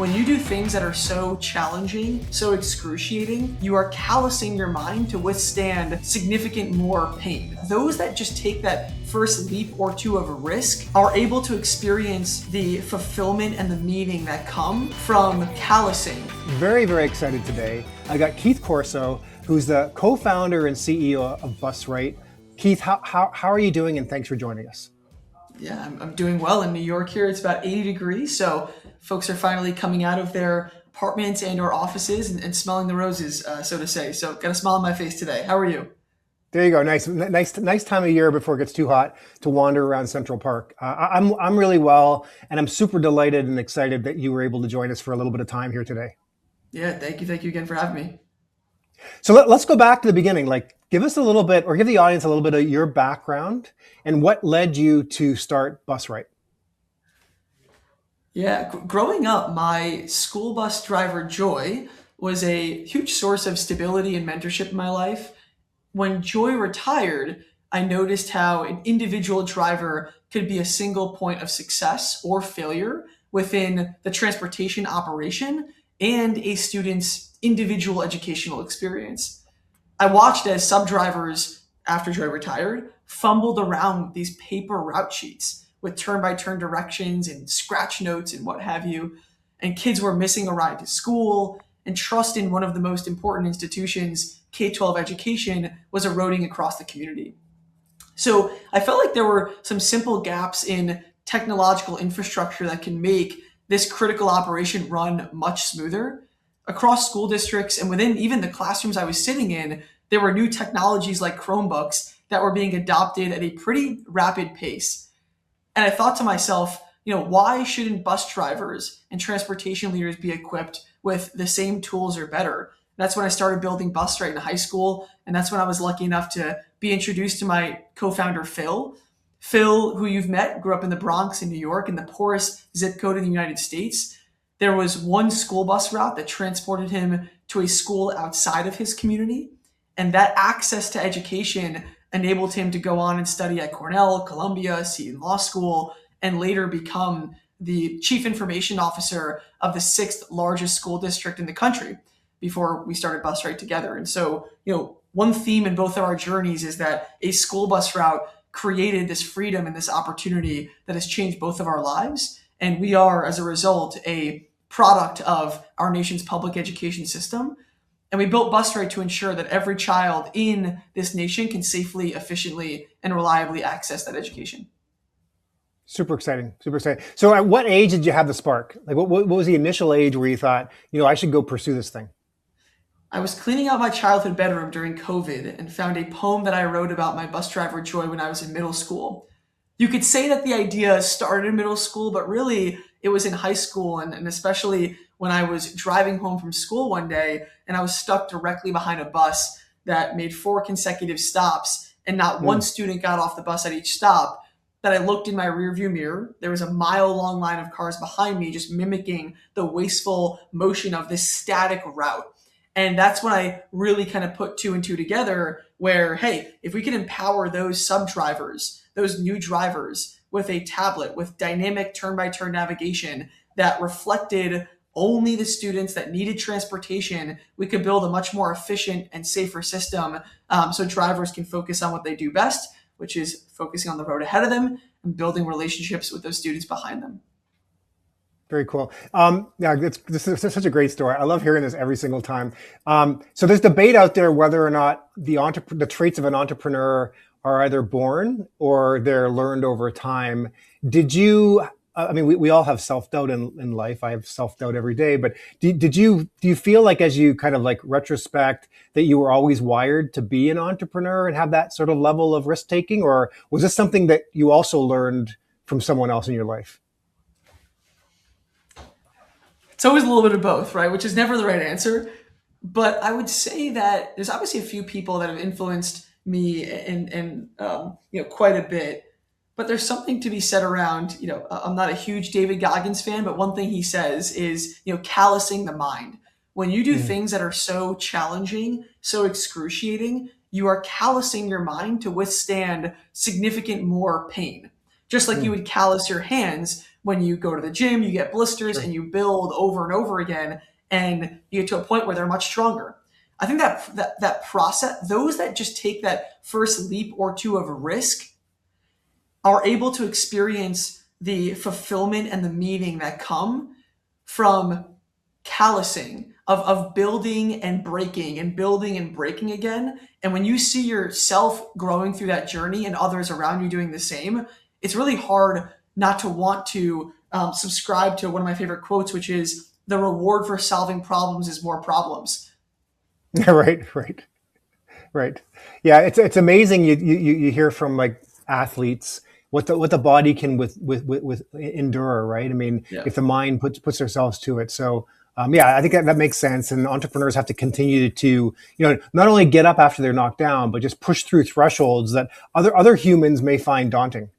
When you do things that are so challenging, so excruciating, you are callousing your mind to withstand significant more pain. Those that just take that first leap or two of a risk are able to experience the fulfillment and the meaning that come from callousing. Very, very excited today. I got Keith Corso, who's the co-founder and CEO of BusRight. Keith, how are you doing? And thanks for joining us. Yeah, I'm doing well in New York here. It's about 80 degrees, so folks are finally coming out of their apartments and or offices and smelling the roses, so to say. So got a smile on my face today. How are you? There you go. Nice time of year before it gets too hot to wander around Central Park. I'm really well, and I'm super delighted and excited that you were able to join us for a little bit of time here today. Yeah, thank you again for having me. So let's go back to the beginning. Give us a little bit, or give the audience a little bit of your background and what led you to start BusRight. Yeah, growing up, my school bus driver, Joy, was a huge source of stability and mentorship in my life. When Joy retired, I noticed how an individual driver could be a single point of success or failure within the transportation operation and a student's individual educational experience. I watched as sub-drivers, after Joy retired, fumbled around these paper route sheets with turn-by-turn directions and scratch notes and what have you. And kids were missing a ride to school, and trust in one of the most important institutions, K-12 education, was eroding across the community. So I felt like there were some simple gaps in technological infrastructure that can make this critical operation run much smoother. Across school districts and within even the classrooms I was sitting in, there were new technologies like Chromebooks that were being adopted at a pretty rapid pace. And I thought to myself, why shouldn't bus drivers and transportation leaders be equipped with the same tools or better? That's when I started building BusRight in high school. And that's when I was lucky enough to be introduced to my co-founder, Phil. Phil, who you've met, grew up in the Bronx in New York, in the poorest zip code in the United States. There was one school bus route that transported him to a school outside of his community. And that access to education enabled him to go on and study at Cornell, Columbia, Seton Law School, and later become the chief information officer of the 6th largest school district in the country before we started BusRight together. And so, one theme in both of our journeys is that a school bus route created this freedom and this opportunity that has changed both of our lives. And we are, as a result, a product of our nation's public education system. And we built BusRight to ensure that every child in this nation can safely, efficiently, and reliably access that education. Super exciting. So at what age did you have the spark? What was the initial age where you thought, I should go pursue this thing? I was cleaning out my childhood bedroom during COVID and found a poem that I wrote about my bus driver, Joy, when I was in middle school. You could say that the idea started in middle school, but really it was in high school, and especially when I was driving home from school one day and I was stuck directly behind a bus that made 4 consecutive stops and not one student got off the bus at each stop, that I looked in my rearview mirror. There was a mile-long line of cars behind me just mimicking the wasteful motion of this static route. And that's when I really kind of put 2 and 2 together where, hey, if we can empower those sub-drivers, those new drivers with a tablet, with dynamic turn-by-turn navigation that reflected only the students that needed transportation, we could build a much more efficient and safer system so drivers can focus on what they do best, which is focusing on the road ahead of them and building relationships with those students behind them. Very cool. This is such a great story. I love hearing this every single time. So there's debate out there whether or not the traits of an entrepreneur are either born or they're learned over time. Did you? We all have self-doubt in life. I have self-doubt every day. But do you feel like, as you kind of retrospect, that you were always wired to be an entrepreneur and have that sort of level of risk taking, or was this something that you also learned from someone else in your life? It's always a little bit of both, right? Which is never the right answer. But I would say that there's obviously a few people that have influenced me and quite a bit. But there's something to be said around, I'm not a huge David Goggins fan, but one thing he says is, callousing the mind. When you do things that are so challenging, so excruciating, you are callousing your mind to withstand significant more pain. Just like you would callous your hands when you go to the gym, you get blisters Sure. and you build over and over again, and you get to a point where they're much stronger. I think that process, those that just take that first leap or two of risk, are able to experience the fulfillment and the meaning that come from callousing of building and breaking and building and breaking again. And when you see yourself growing through that journey and others around you doing the same, it's really hard not to want to subscribe to one of my favorite quotes, which is the reward for solving problems is more problems. Right, right, right. Yeah, it's amazing. You hear from like athletes what the body can with endure, right? I mean, Yeah. if the mind puts themselves to it. So yeah, I think that makes sense. And entrepreneurs have to continue to, not only get up after they're knocked down, but just push through thresholds that other humans may find daunting.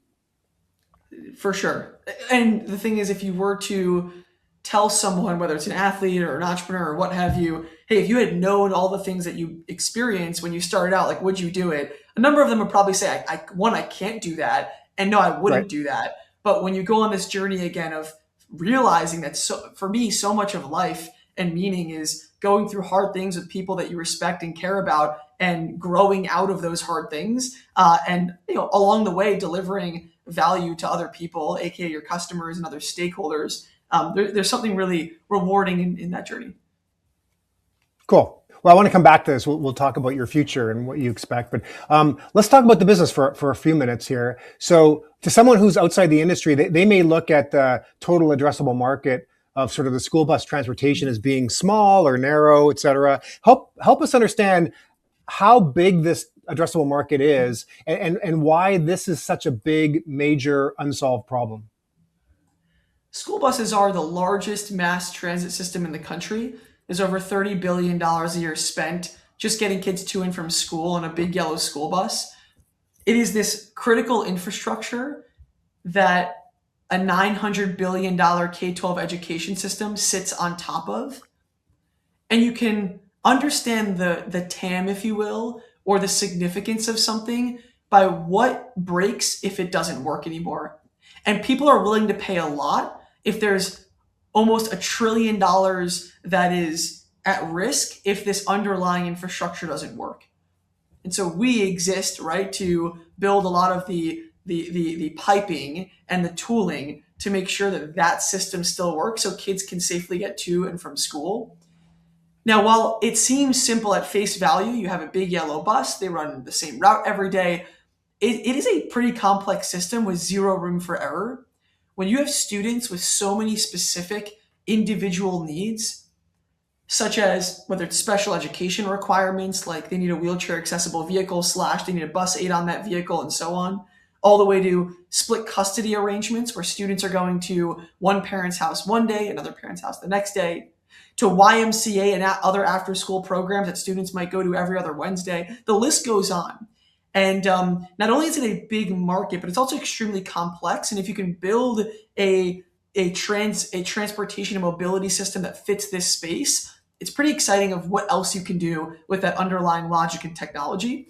For sure. And the thing is, if you were to tell someone, whether it's an athlete or an entrepreneur or what have you, hey, if you had known all the things that you experienced when you started out, like, would you do it? A number of them would probably say, one, I can't do that. And no, I Right. wouldn't do that. But when you go on this journey again of realizing that, for me, so much of life and meaning is going through hard things with people that you respect and care about and growing out of those hard things. And, along the way, delivering value to other people, aka your customers and other stakeholders. There's something really rewarding in that journey. Cool. Well, I want to come back to this. We'll talk about your future and what you expect, but let's talk about the business for a few minutes here. So, to someone who's outside the industry, they may look at the total addressable market of sort of the school bus transportation as being small or narrow, et cetera. Help us understand how big this addressable market is and why this is such a big, major unsolved problem. School buses are the largest mass transit system in the country. There's over $30 billion a year spent just getting kids to and from school on a big yellow school bus. It is this critical infrastructure that a $900 billion K-12 education system sits on top of. And you can understand the TAM, if you will, or the significance of something by what breaks if it doesn't work anymore. And people are willing to pay a lot if there's almost $1 trillion that is at risk if this underlying infrastructure doesn't work. And so we exist, right, to build a lot of the piping and the tooling to make sure that that system still works so kids can safely get to and from school. Now, while it seems simple at face value, you have a big yellow bus, they run the same route every day. It is a pretty complex system with zero room for error. When you have students with so many specific individual needs, such as whether it's special education requirements, like they need a wheelchair accessible vehicle / they need a bus aid on that vehicle and so on, all the way to split custody arrangements where students are going to one parent's house one day, another parent's house the next day, to YMCA and other after school programs that students might go to every other Wednesday. The list goes on. And not only is it a big market, but it's also extremely complex. And if you can build a transportation and mobility system that fits this space, it's pretty exciting of what else you can do with that underlying logic and technology.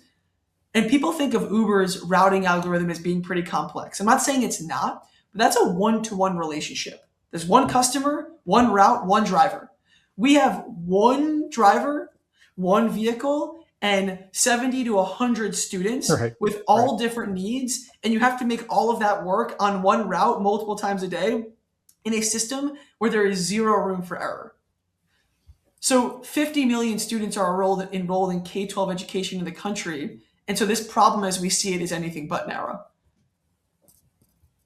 And people think of Uber's routing algorithm as being pretty complex. I'm not saying it's not, but that's a one-to-one relationship. There's one customer, one route, one driver. We have one driver, one vehicle, and 70 to 100 students Right. with Right. all different needs. And you have to make all of that work on one route multiple times a day in a system where there is zero room for error. So 50 million students are enrolled in K-12 education in the country. And so this problem, as we see it, is anything but narrow.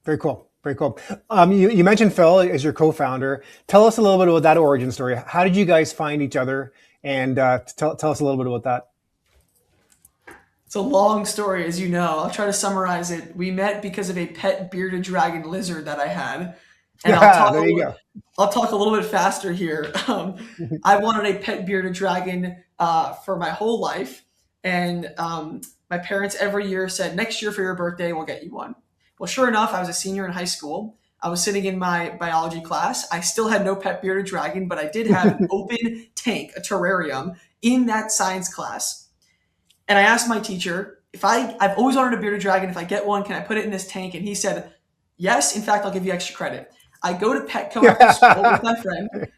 Very cool. Very cool. You mentioned Phil as your co-founder. Tell us a little bit about that origin story. How did you guys find each other? And tell us a little bit about that. It's a long story, as you know. I'll try to summarize it. We met because of a pet bearded dragon lizard that I had. And There you go. I'll talk a little bit faster here. I wanted a pet bearded dragon for my whole life. And my parents every year said, next year for your birthday, we'll get you one. Well, sure enough, I was a senior in high school. I was sitting in my biology class. I still had no pet bearded dragon, but I did have an open tank, a terrarium, in that science class. And I asked my teacher, I've always wanted a bearded dragon. If I get one, can I put it in this tank? And he said, Yes, in fact, I'll give you extra credit. I go to Petco after school with my friend.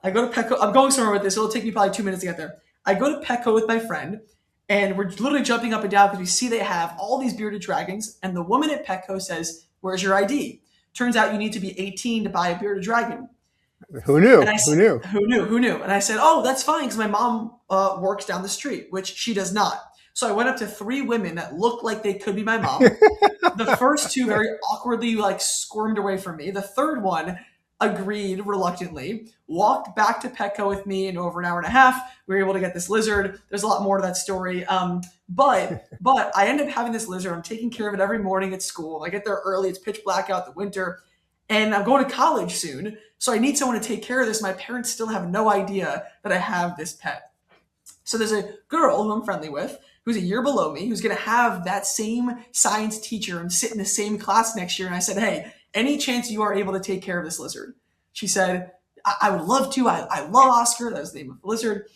I go to Petco. I'm going somewhere with this. It'll take me probably 2 minutes to get there. I go to Petco with my friend, and we're literally jumping up and down because we see they have all these bearded dragons. And the woman at Petco says, "Where's your ID?" Turns out you need to be 18 to buy a bearded dragon. Who And knew? I Who said, knew? "Who knew? Who knew?" And I said, "Oh, that's fine because my mom works down the street, which she does not." So I went up to three women that looked like they could be my mom. The first two very awkwardly like squirmed away from me. The third one agreed reluctantly, walked back to Petco with me in over an hour and a half. We were able to get this lizard. There's a lot more to that story. But I end up having this lizard. I'm taking care of it every morning at school. I get there early. It's pitch black out the winter. And I'm going to college soon. So I need someone to take care of this. My parents still have no idea that I have this pet. So there's a girl who I'm friendly with who's a year below me who's going to have that same science teacher and sit in the same class next year. And I said, "Hey, any chance you are able to take care of this lizard?" She said, I would love to. I love Oscar. That was the name of the lizard. Nice.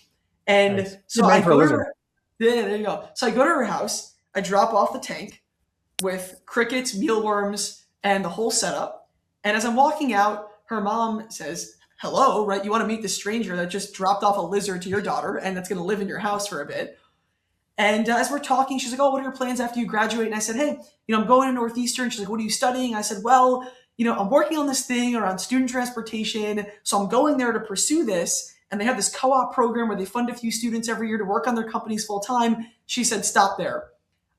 And Good so name I for a go to lizard. her. Yeah, there you go. So I go to her house. I drop off the tank with crickets, mealworms, and the whole setup. And as I'm walking out, her mom says, "Hello, right? You want to meet the stranger that just dropped off a lizard to your daughter and that's going to live in your house for a bit." And as we're talking, she's like, "Oh, what are your plans after you graduate?" And I said, "Hey, I'm going to Northeastern." She's like, "What are you studying?" I said, "Well, I'm working on this thing around student transportation. So I'm going there to pursue this. And they have this co-op program where they fund a few students every year to work on their companies full time." She said, "Stop there.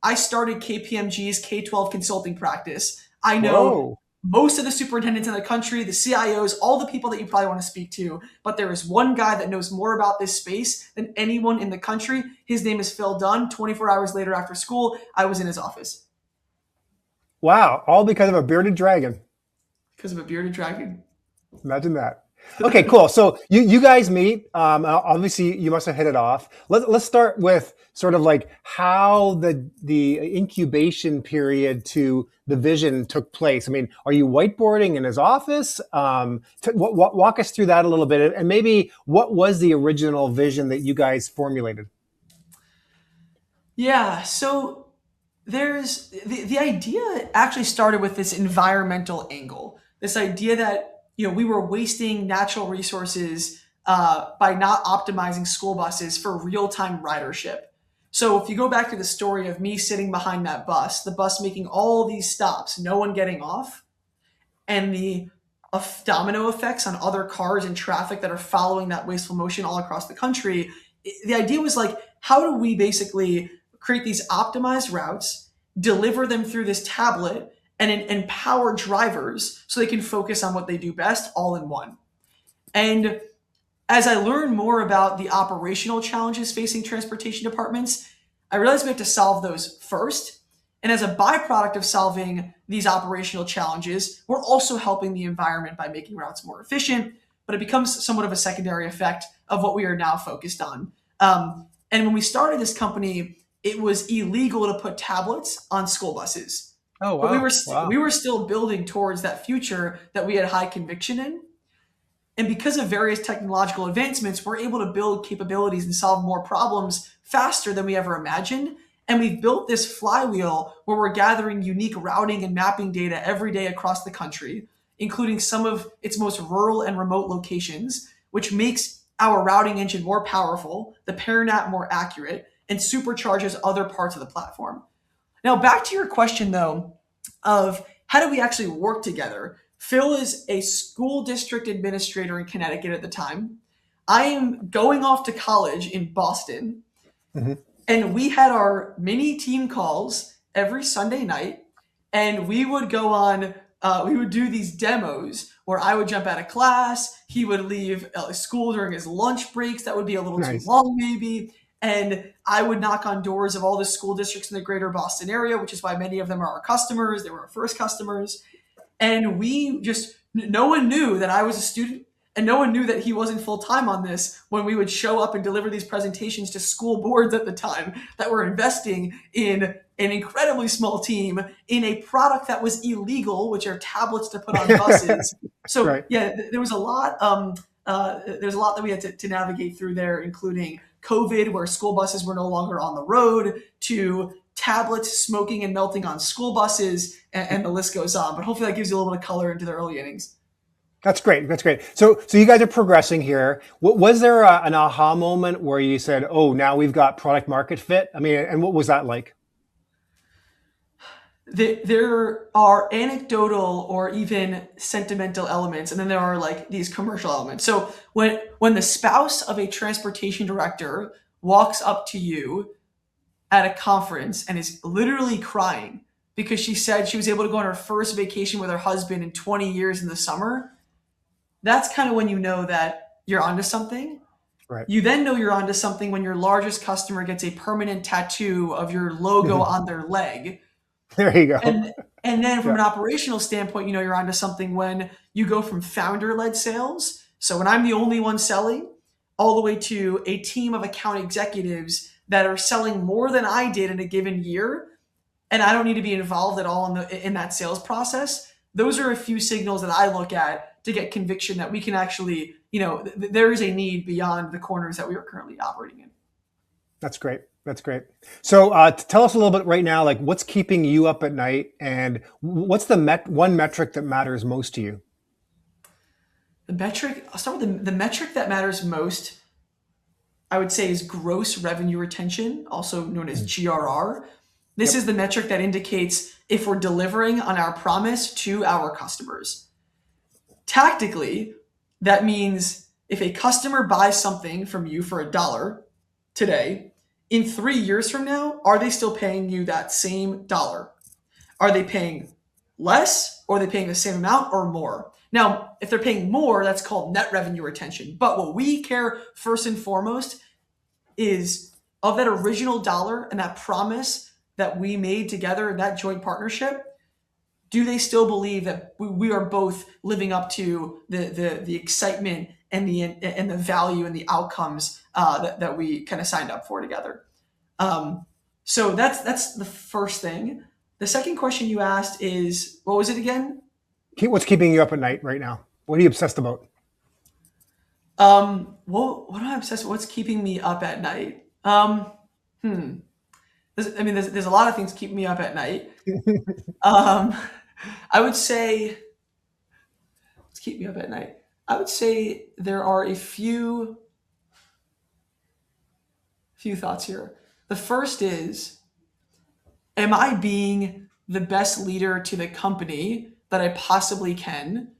I started KPMG's K-12 consulting practice. I know Whoa. most of the superintendents in the country, the CIOs, all the people that you probably want to speak to. But there is one guy that knows more about this space than anyone in the country. His name is Phil Dunn." 24 hours later after school, I was in his office Wow. All because of a bearded dragon. because of a bearded dragon. Imagine that. Okay, cool. So you guys meet. Obviously, you must have hit it off. Let's start with sort of like how the incubation period to the vision took place. I mean, are you whiteboarding in his office? Walk us through that a little bit, and maybe what was the original vision that you guys formulated? Yeah, so there's the idea actually started with this environmental angle. This idea that we were wasting natural resources by not optimizing school buses for real-time ridership. So if you go back to the story of me sitting behind that bus, the bus making all these stops, no one getting off, and the domino effects on other cars and traffic that are following that wasteful motion all across the country. The idea was like, how do we basically create these optimized routes, deliver them through this tablet, and empower drivers so they can focus on what they do best all in one? And as I learned more about the operational challenges facing transportation departments, I realized we have to solve those first. And as a byproduct of solving these operational challenges, we're also helping the environment by making routes more efficient, but it becomes somewhat of a secondary effect of what we are now focused on. And when we started this company, it was illegal to put tablets on school buses. Oh, But we wow. were we Wow. were still building towards that future that we had high conviction in. And because of various technological advancements, we're able to build capabilities and solve more problems faster than we ever imagined. And we've built this flywheel where we're gathering unique routing and mapping data every day across the country, including some of its most rural and remote locations, which makes our routing engine more powerful, the parent app more accurate, and supercharges other parts of the platform. Now, back to your question though, of how do we actually work together? Phil is a school district administrator in Connecticut at the time. I am going off to college in Boston, Mhm. and we had our mini team calls every Sunday night, and we would go on. We would do these demos where I would jump out of class. He would leave school during his lunch breaks. That would be a little too Nice. long, maybe. And I would knock on doors of all the school districts in the greater Boston area, which is why many of them are our customers. They were our first customers. And we just, no one knew that I was a student, and no one knew that he wasn't full time on this when we would show up and deliver these presentations to school boards at the time that were investing in an incredibly small team in a product that was illegal, which are tablets to put on buses. So Right. yeah, there was a lot. There's a lot that we had to navigate through there, including COVID, where school buses were no longer on the road, to tablets smoking and melting on school buses, and the list goes on. But hopefully that gives you a little bit of color into the early innings. That's great. That's great. So you guys are progressing here. Was there an aha moment where you said, "Oh, now we've got product market fit"? I mean, and what was that like? There are anecdotal or even sentimental elements, and then there are like these commercial elements. So when the spouse of a transportation director walks up to you at a conference and is literally crying because she said she was able to go on her first vacation with her husband in 20 years in the summer, that's kind of when you know that you're onto something. Right. You then know you're onto something when your largest customer gets a permanent tattoo of your logo on their leg. There you go. And then from Yeah. an operational standpoint, you know you're onto something when you go from founder-led sales. So when I'm the only one selling, all the way to a team of account executives that are selling more than I did in a given year, and I don't need to be involved at all in that sales process. Those are a few signals that I look at to get conviction that we can actually, there is a need beyond the corners that we are currently operating in. That's great. That's great. So tell us a little bit right now, like what's keeping you up at night, and what's the one metric that matters most to you? I'll start with the metric that matters most, I would say, is gross revenue retention, also known as GRR. This Yep. is the metric that indicates if we're delivering on our promise to our customers. Tactically, that means if a customer buys something from you for $1 today, in 3 years from now, are they still paying you that same dollar? Are they paying less, or are they paying the same amount or more? Now, if they're paying more, that's called net revenue retention. But what we care first and foremost is of that original dollar and that promise that we made together in that joint partnership. Do they still believe that we are both living up to the excitement and the value and the outcomes that we kind of signed up for together? So that's the first thing. The second question you asked is, what was it again? What's keeping you up at night right now? What are you obsessed about? What am I obsessed with? What's keeping me up at night? Hmm. There's a lot of things keeping me up at night. Um, I would say, let's keep me up at night. I would say there are a few thoughts here. The first is, am I being the best leader to the company that I possibly can?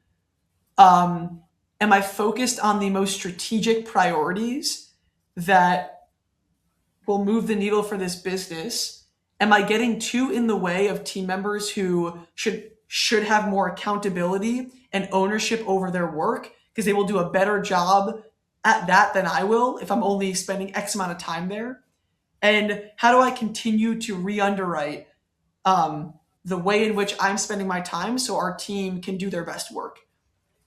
Am I focused on the most strategic priorities that will move the needle for this business? Am I getting too in the way of team members who should have more accountability and ownership over their work because they will do a better job at that than I will if I'm only spending X amount of time there? And how do I continue to re-underwrite the way in which I'm spending my time so our team can do their best work?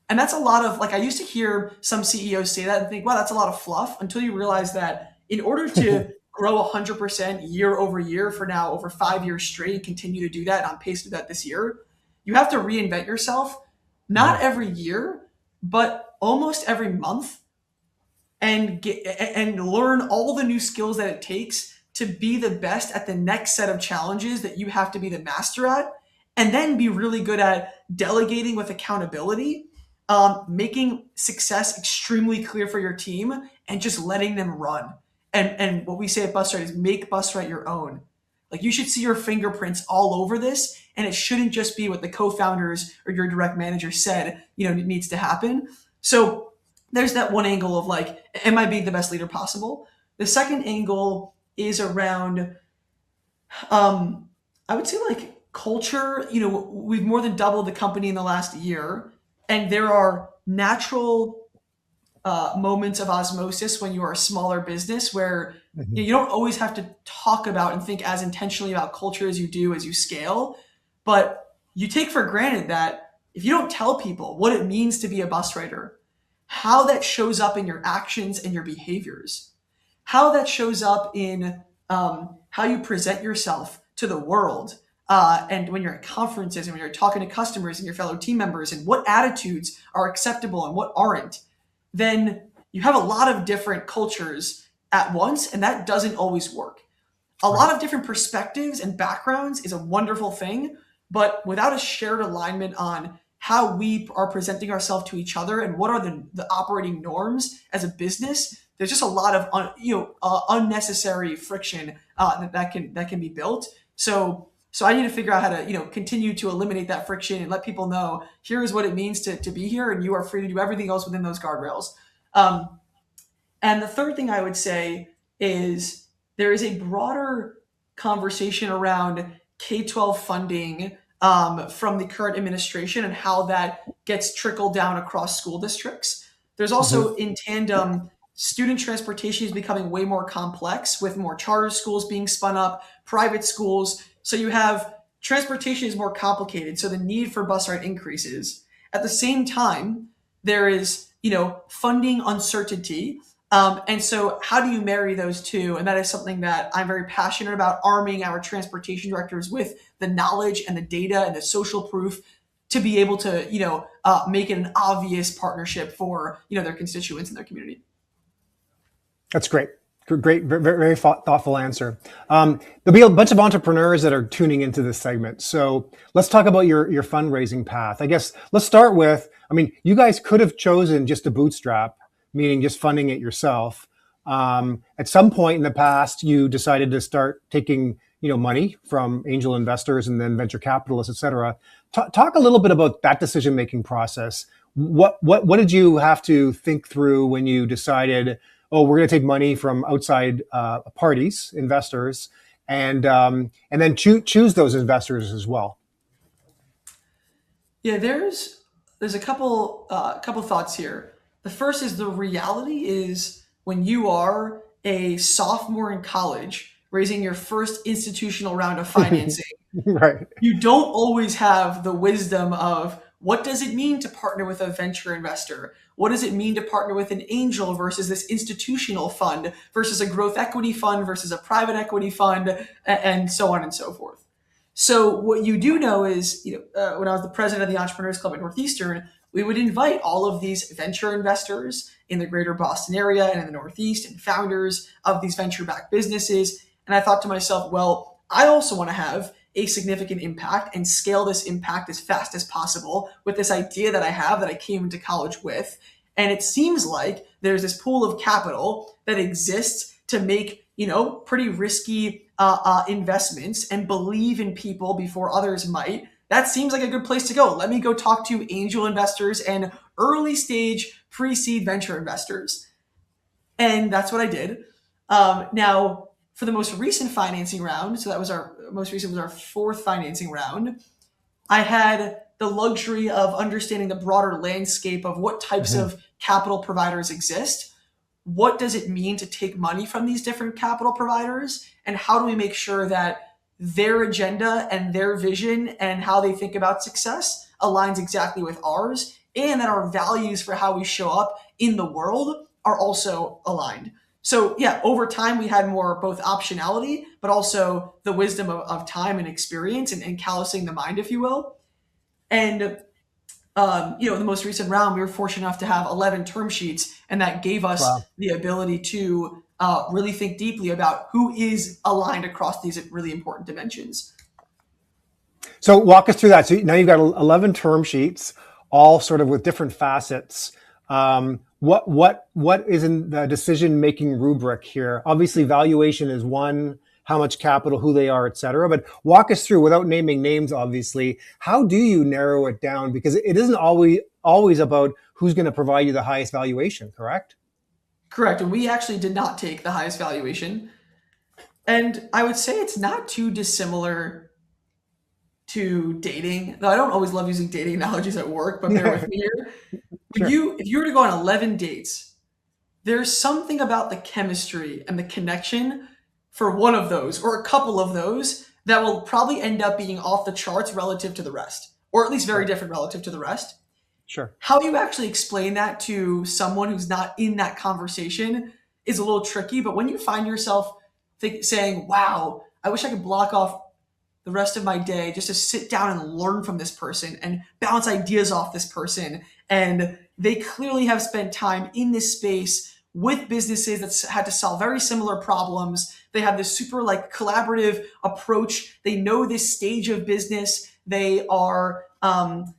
And that's a lot of, like, I used to hear some CEOs say that and think, wow, that's a lot of fluff, until you realize that in order to grow 100% year over year for now over 5 years straight and continue to do that, and on pace to do that this year, you have to reinvent yourself, not every year, but almost every month, and learn all the new skills that it takes to be the best at the next set of challenges that you have to be the master at, and then be really good at delegating with accountability, making success extremely clear for your team, and just letting them run. And what we say at BusRight is make BusRight your own. Like, you should see your fingerprints all over this, and it shouldn't just be what the co-founders or your direct manager said, needs to happen. So there's that one angle of, like, am I being the best leader possible? The second angle is around, I would say, like, culture. We've more than doubled the company in the last year, and there are natural moments of osmosis when you are a smaller business where Mhm. you don't always have to talk about and think as intentionally about culture as you do as you scale. But you take for granted that if you don't tell people what it means to be a bus rider, how that shows up in your actions and your behaviors, how that shows up in how you present yourself to the world, and when you're at conferences and when you're talking to customers and your fellow team members, and what attitudes are acceptable and what aren't, then you have a lot of different cultures at once, and that doesn't always work. A Right. lot of different perspectives and backgrounds is a wonderful thing, but without a shared alignment on how we are presenting ourselves to each other and what are the operating norms as a business, there's just a lot of unnecessary friction that can be built. So I need to figure out how to continue to eliminate that friction and let people know here is what it means to be here, and you are free to do everything else within those guardrails. Um, and the third thing I would say is there is a broader conversation around K 12 funding from the current administration and how that gets trickled down across school districts. There's Hmm. also, in tandem, student transportation is becoming way more complex with more charter schools being spun up, private schools. So you have transportation is more complicated. So the need for bus ride increases. At the same time, there is, funding uncertainty, and so, how do you marry those two? And that is something that I'm very passionate about, arming our transportation directors with the knowledge and the data and the social proof to be able to, make it an obvious partnership for, their constituents and their community. That's great. Great, very thoughtful answer. There'll be a bunch of entrepreneurs that are tuning into this segment. So let's talk about your fundraising path. I guess let's start with, I mean, you guys could have chosen just to bootstrap, meaning just funding it yourself. At some point in the past, you decided to start taking, money from angel investors and then venture capitalists, et cetera. Talk a little bit about that decision-making process. What did you have to think through when you decided, oh, we're going to take money from outside parties, investors, and then choose those investors as well? Yeah, there's a couple thoughts here. The first is the reality is when you are a sophomore in college raising your first institutional round of financing, Right. you don't always have the wisdom of what does it mean to partner with a venture investor? What does it mean to partner with an angel versus this institutional fund versus a growth equity fund versus a private equity fund, and so on and so forth. So what you do know is, when I was the president of the Entrepreneurs Club at Northeastern, we would invite all of these venture investors in the greater Boston area and in the Northeast and founders of these venture-backed businesses. And I thought to myself, well, I also want to have a significant impact and scale this impact as fast as possible with this idea that I have that I came into college with. And it seems like there's this pool of capital that exists to make, pretty risky investments and believe in people before others might. That seems like a good place to go. Let me go talk to angel investors and early stage pre seed venture investors. And that's what I did. Now, for the most recent financing round, so that was our most recent was our fourth financing round. I had the luxury of understanding the broader landscape of what types Hmm. of capital providers exist. What does it mean to take money from these different capital providers? And how do we make sure that their agenda and their vision and how they think about success aligns exactly with ours? And that our values for how we show up in the world are also aligned. So, yeah, over time, we had more both optionality, but also the wisdom of time and experience and callousing the mind, if you will. And the most recent round, we were fortunate enough to have 11 term sheets, and that gave us Wow. the ability to really think deeply about who is aligned across these really important dimensions. So walk us through that. So now you've got 11 term sheets, all sort of with different facets. What is in the decision making rubric here? Obviously, valuation is one. How much capital, who they are, et cetera. But walk us through, without naming names, obviously, how do you narrow it down? Because it isn't always about who's going to provide you the highest valuation, correct? Correct. And we actually did not take the highest valuation. And I would say it's not too dissimilar to dating. Though I don't always love using dating analogies at work, but bear with me here. Sure. If you were to go on 11 dates, there's something about the chemistry and the connection for one of those or a couple of those that will probably end up being off the charts relative to the rest, or at least very Right. different relative to the rest. Sure. How you actually explain that to someone who's not in that conversation is a little tricky, but when you find yourself saying, wow, I wish I could block off the rest of my day just to sit down and learn from this person and bounce ideas off this person. And they clearly have spent time in this space with businesses that had to solve very similar problems. They have this super like collaborative approach. They know this stage of business. They are,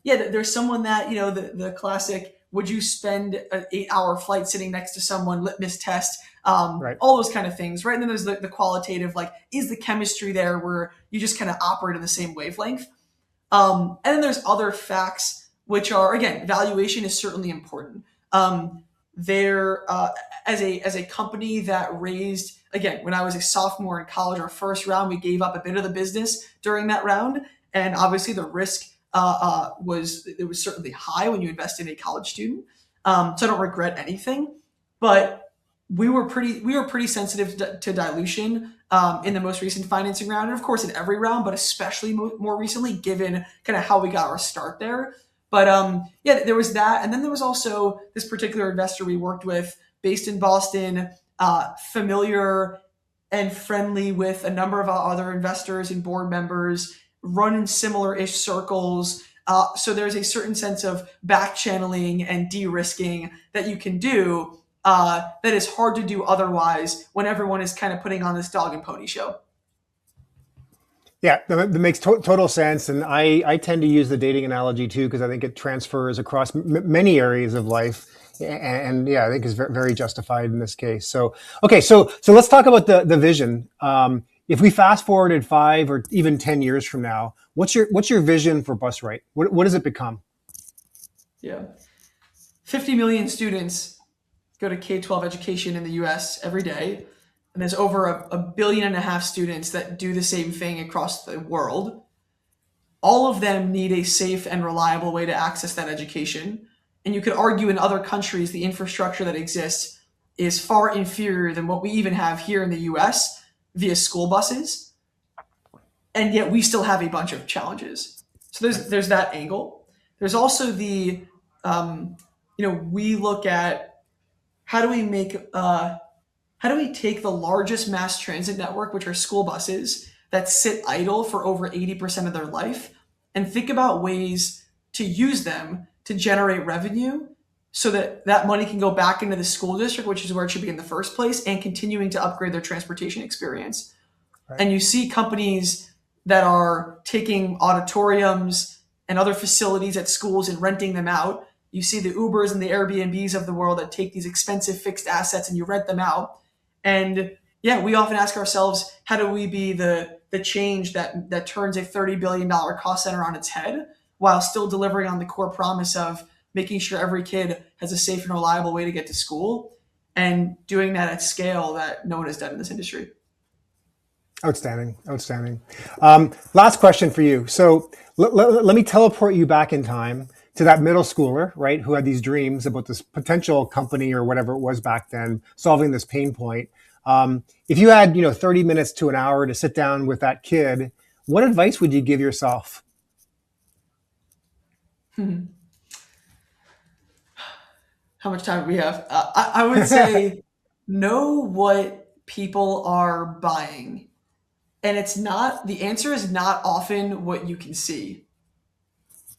there's someone that, the classic, would you spend an 8-hour flight sitting next to someone, litmus test, Right. all those kind of things, right? And then there's the qualitative, like, is the chemistry there where you just kind of operate in the same wavelength? And then there's other facts, which are, again, valuation is certainly important. They're as a company that raised, again, when I was a sophomore in college, our first round, we gave up a bit of the business during that round, and obviously the risk was certainly high when you invest in a college student. So I don't regret anything, but we were pretty sensitive to dilution in the most recent financing round, and of course in every round, but especially more recently, given kind of how we got our start there. But there was that, and then there was also this particular investor we worked with, based in Boston, familiar and friendly with a number of our other investors and board members, run in similar-ish circles. So there's a certain sense of back channeling and de-risking that you can do that is hard to do otherwise when everyone is kind of putting on this dog and pony show. Yeah, that makes total sense. And I tend to use the dating analogy too, because I think it transfers across many areas of life. And yeah, I think it's very justified in this case. So, okay, so let's talk about the vision. If we fast forwarded 5 or even 10 years from now, what's your vision for BusRight? What does it become? Yeah. 50 million students go to K-12 education in the US every day. And there's over a billion and a half students that do the same thing across the world. All of them need a safe and reliable way to access that education. And you could argue in other countries, the infrastructure that exists is far inferior than what we even have here in the US via school buses. And yet we still have a bunch of challenges. So there's that angle. There's also the, we look at how do we take the largest mass transit network, which are school buses, that sit idle for over 80% of their life, and think about ways to use them to generate revenue so that that money can go back into the school district, which is where it should be in the first place, and continuing to upgrade their transportation experience. Right. And you see companies that are taking auditoriums and other facilities at schools and renting them out. You see the Ubers and the Airbnbs of the world that take these expensive fixed assets and you rent them out. And yeah, we often ask ourselves, how do we be the change that turns a $30 billion cost center on its head while still delivering on the core promise of making sure every kid has a safe and reliable way to get to school, and doing that at scale that no one has done in this industry. Outstanding. Last question for you. So let me teleport you back in time to that middle schooler, right, who had these dreams about this potential company or whatever it was back then, solving this pain point. If you had, 30 minutes to an hour to sit down with that kid, what advice would you give yourself? How much time do we have? I would say know what people are buying. And the answer is not often what you can see.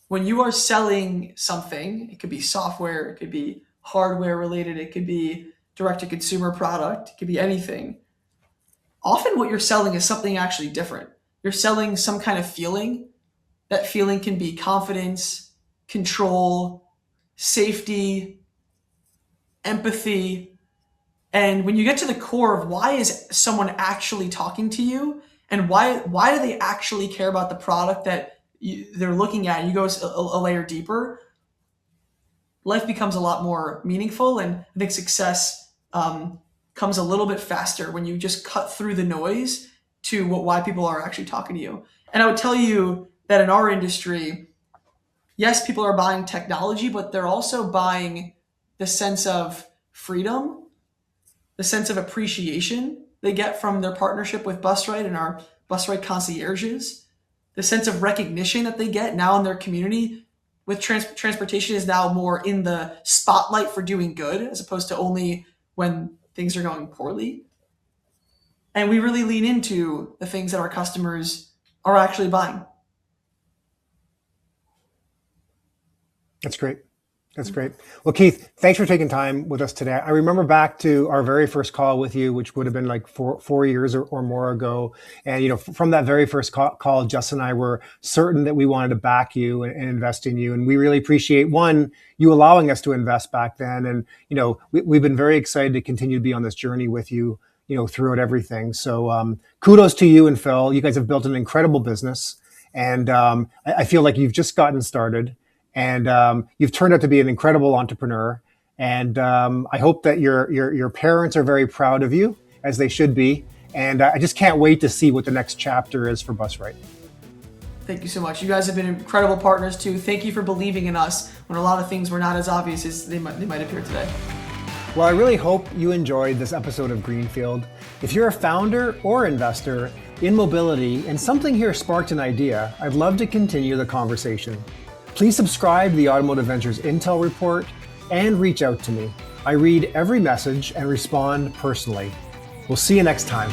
When you are selling something, it could be software, it could be hardware related, it could be direct to consumer product, it could be anything. Often what you're selling is something actually different. You're selling some kind of feeling. That feeling can be confidence, control, safety, empathy. And when you get to the core of why is someone actually talking to you, and why do they actually care about the product that they're looking at, and you go a layer deeper, life becomes a lot more meaningful. And I think success comes a little bit faster when you just cut through the noise to why people are actually talking to you. And I would tell you that in our industry, yes, people are buying technology, but they're also buying the sense of freedom, the sense of appreciation they get from their partnership with BusRight and our BusRight concierges, the sense of recognition that they get now in their community with transportation is now more in the spotlight for doing good as opposed to only when things are going poorly. And we really lean into the things that our customers are actually buying. That's great. That's great. Well, Keith, thanks for taking time with us today. I remember back to our very first call with you, which would have been like four years or more ago. And, from that very first call, Jess and I were certain that we wanted to back you and invest in you. And we really appreciate, one, you allowing us to invest back then. And, we've been very excited to continue to be on this journey with you, throughout everything. So kudos to you and Phil. You guys have built an incredible business. And I feel like you've just gotten started. And you've turned out to be an incredible entrepreneur. And I hope that your parents are very proud of you, as they should be. And I just can't wait to see what the next chapter is for BusRight. Thank you so much. You guys have been incredible partners too. Thank you for believing in us when a lot of things were not as obvious as they might appear today. Well, I really hope you enjoyed this episode of Greenfield. If you're a founder or investor in mobility and something here sparked an idea, I'd love to continue the conversation. Please subscribe to the Automotive Ventures Intel Report and reach out to me. I read every message and respond personally. We'll see you next time.